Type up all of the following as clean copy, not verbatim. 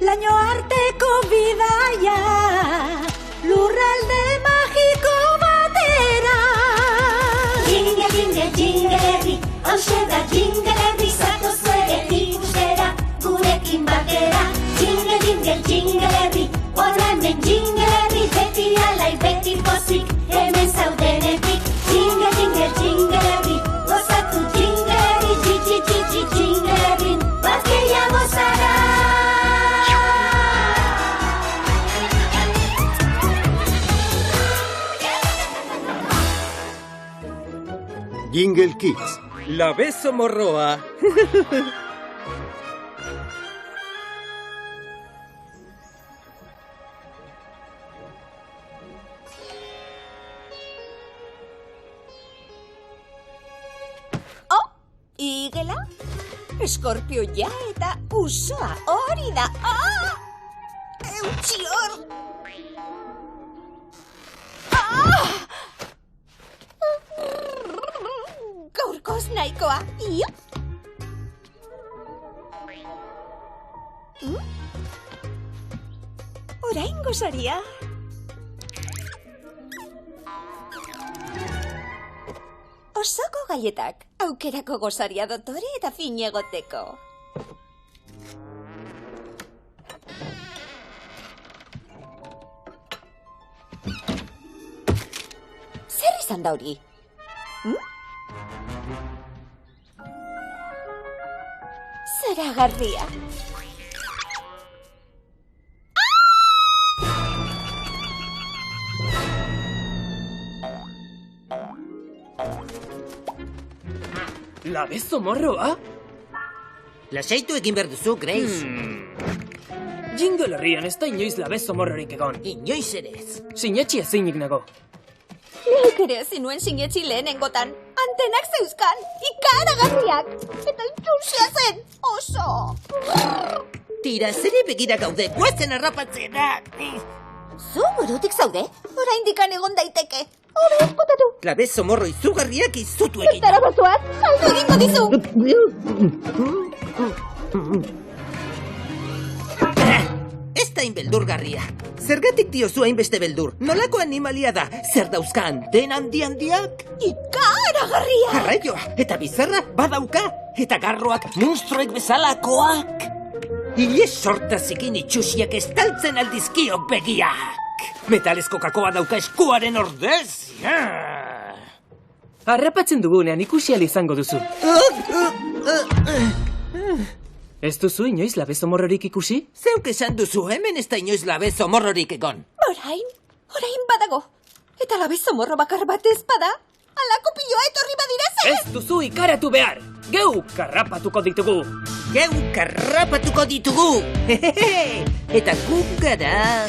laino arteko bidaia, lurralde magiko batera. Jingle, jingle, jingle herri, hauxe da jingle herri, zatoz ere ikustera, gurekin batera. Jingle, jingle, jingle herri, horra hemen jingle herri, beti alai, beti pozik, hemen zaudenetik. Jingle, jingle, jingle herri, gozatu jingle herri, txitsi, jingle herri, bat gehiago zara. Jingle Kids. La beso morroa. Igela, eskorpioia eta usoa hori da. Eutxi hor. Gaurkoz nahikoa. Oraingo saria. Osoko gaietak, aukerako gozaria dotore eta fin egoteko. Zer izan da hori? Zoragarria. La beso morroa? Lasaitu egin behar duzu, Grace. Jingle herrian ez da inoiz la beso morrorik egon. Inoiz ere ez. Sinetxi ezinik nago. Nik ere zinuen sinetxi lehenengotan. Antenak zeuzkan, ikaragarriak. Eta intxusia zen, oso. Tira, zere begira gaude, guazen harrapatzena. Zu burutik zaude? Oraindikan egon daiteke. Hore, eskutatu. La beso morro izugarriak izutu egin. Zara bazoaz, saldu egingo dizu. Ez da inbeldurgarria. Zergatik diozu hainbeste beldur? Nolako animalia da? Zer dauzka anten handiak? Ikaragarria. Arraioa, eta bizarra badauka. Eta garroak monstruek bezalakoak. Ile sortazikin itxusiak estaltzen aldizkiok begiak. Metalezko kakoa dauka eskuaren ordez. Harrapatzen dugunean ikusi ahal izango duzu. Ez duzu inoiz la beso morrorik ikusi? Zeuk esan duzu, hemen ez da inoiz la beso morrorik egon. Orain badago. Eta la beso morro bakar bat ez bada. Alako piloa etorri badira zer. Ez duzu ikaratu behar. Geu karrapatuko ditugu. Eta guk gara...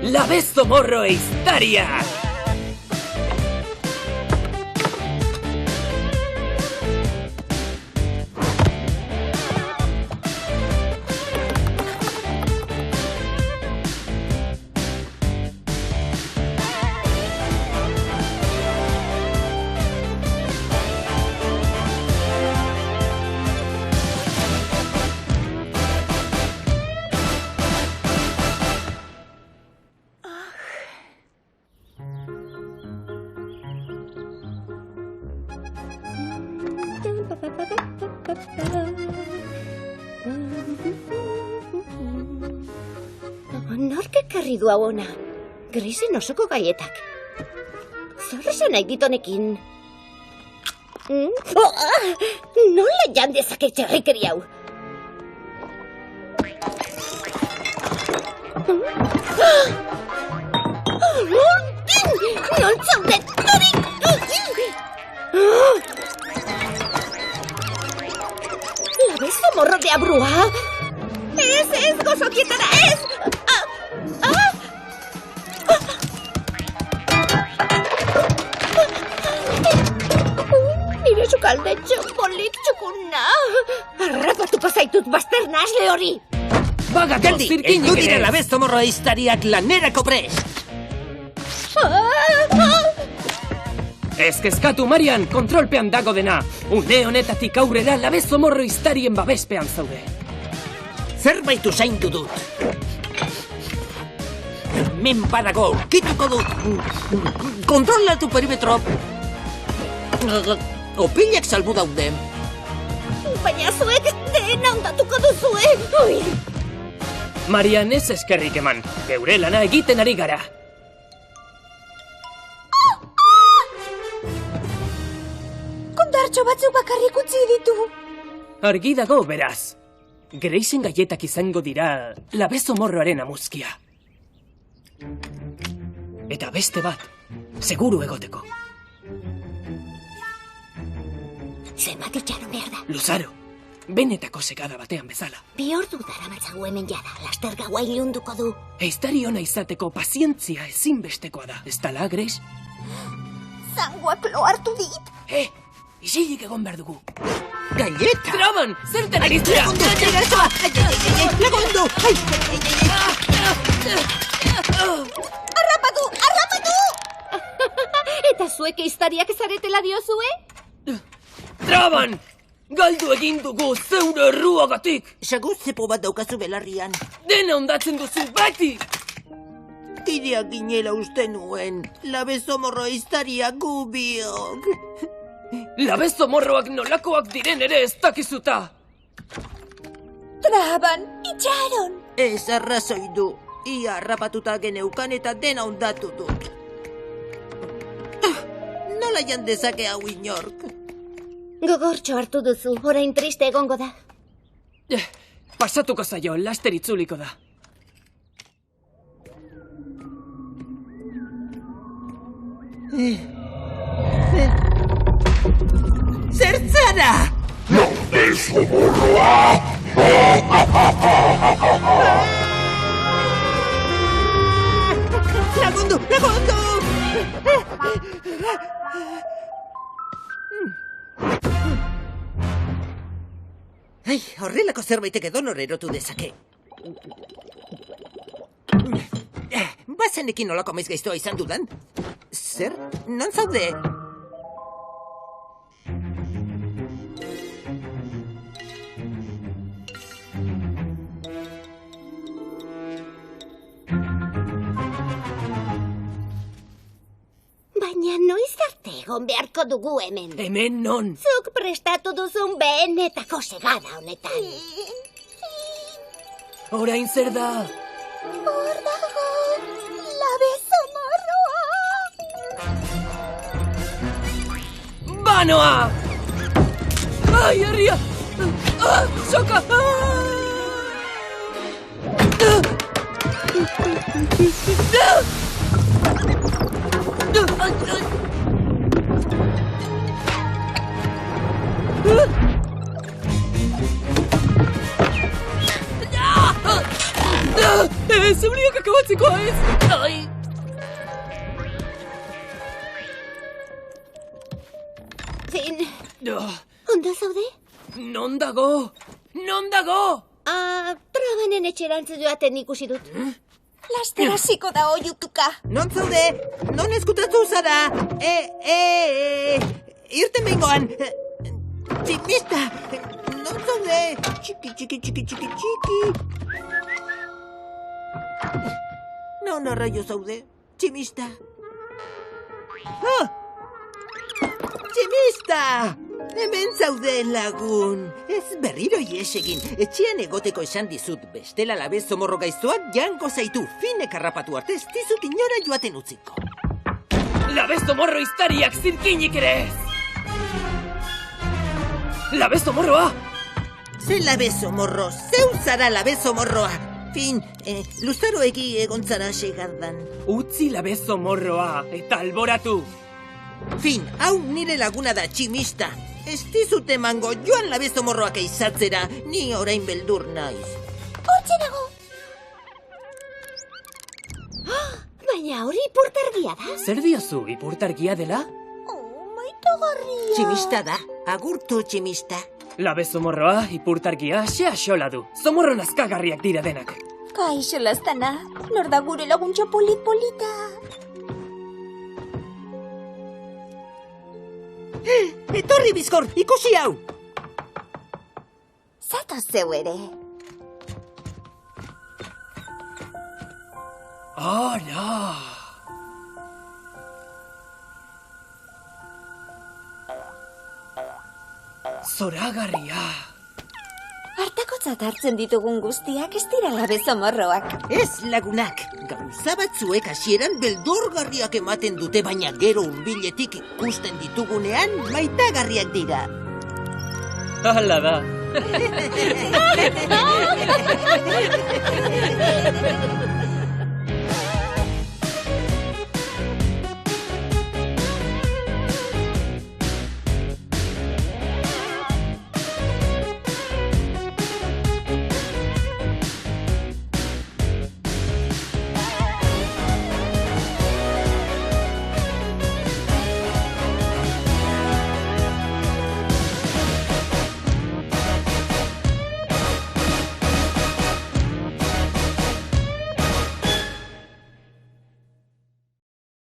La beso morro eiztaria! Nork ekarri du hau ona? Grisen osoko gaietak. Zer esan nahi ditonekin? Nola jan dezake txerrikeri hau? Non zaudet, nori! La beso morro de abrua? Ez, gozokietara, ez! Nire sukalde txopolit txukuna. Harrapatuko zaitut bazterna asle hori. Bagako zirkinik ere! Dira la beso morro eiztariak lanerako prest! Ez kezkatu, Marian, kontrolpean dago dena. Une honetatik aurrera la beso morro eiztarien babespean zaude. Zerbait usaindu dut. hemen badago, aurkituko dut. Kontrolatu perimetro. Opilak salbu daude. Baina zuek dena ondatuko duzue. Ui! Marian, ez eskerrik eman. Geure lana egiten ari gara. Kondartxo batzuk bakarrik utzi ditu. Argi dago, beraz. Gracen gaietak izango dira labezo morroaren amuzkia. Eta beste bat, seguru egoteko. Zenbat itxaron behar da. Luzaro, benetako sekada batean bezala. 2 ordu daramatzagu hemen jada, laster gaua ilunduko du. Ehiztari ona izateko pazientzia ezinbestekoa da. Ez tala, Grace? Zangoak lo hartu dit. Isilik egon behar dugu. Galleta! Traban, zertan ari zera! Lagundu! Arrapatu! Arrapatu! Eta zuek ehiztariak zaretela diozue? Traban! Galdu egin dugu zeure erruagatik! Sagutzepo bat daukazu belarrian. Dena ondatzen duzu beti! Kideak ginela uste nuen. Labezo morro ehiztaria gu biok. Labezo morroak nolakoak diren ere ez dakizuta! Traban, itxaron. Ez arrazoi du. Ia harrapatuta geneukan eta dena ondatu dut. Nola jandezake hau inork? Gogortxo hartu duzu, orain triste egongo da. Pasatuko zaio, laster itzuliko da. Zertzara! Lagundu! Lagundu! Ai, horrelako zerbaitek edonor erotu dezake. Bazenekin nolako maiz gaiztoa izan dudan? Zer? Non zaude? Baina noiz arte egon beharko dugu hemen. Hemen non? Zuk prestatu duzun benetako segada honetan. Orain zer da? Hor dago, labezo morroa. Banoa! Ai, herria! Soka! Zeuriak akabatzikoa ez! Ai! Fin, ondo zaude? Non dago? Non dago? Trabanen etxerantz joaten ikusi dut. Laster hasiko da oiutuka. Non zaude? Non eskutatu zara? Irten behingoan. Tximista! Non zaude? Txiki. Non arraio zaude? Tximista! Tximista! Hemen zaude lagun. Ez berriro iesegin. Etxean egoteko esan dizut. Bestela labezo morro gaiztoak jango zaitu. Finek harrapatu arte ez dizut inora joaten utziko. Labezo morro iztariak zirkinik ere ez! Labezo morroa! Ze labezo morro, zeu zara labezo morroa. Fin, Luzaro egi egontzara segardan. Utzi labezo morroa eta alboratu! Fin, hau nire laguna da, tximista. Ez dizut emango joan labezo morroak eizatzera, ni orain beldur naiz. Hortxe nago. Baina hori ipurtargia da. Zer diozu, ipurtargia dela? Maitagarria. Tximista da, agurtu tximista. Labezo morroa, ipurtargia, xea xola du. Zomorro nazkagarriak dira denak. Kaixo lastana, nor da gure laguntxo polita. Etorri bizkor, ikusi hau! Zatoz zeu ere. Ara! Zoragarria! Hartakotzat hartzen ditugun guztiak ez dirala bezomorroak. Ez lagunak, gauza batzuek hasieran beldurgarriak ematen dute, baina gero hurbiletik ikusten ditugunean maitagarriak dira. Hala da!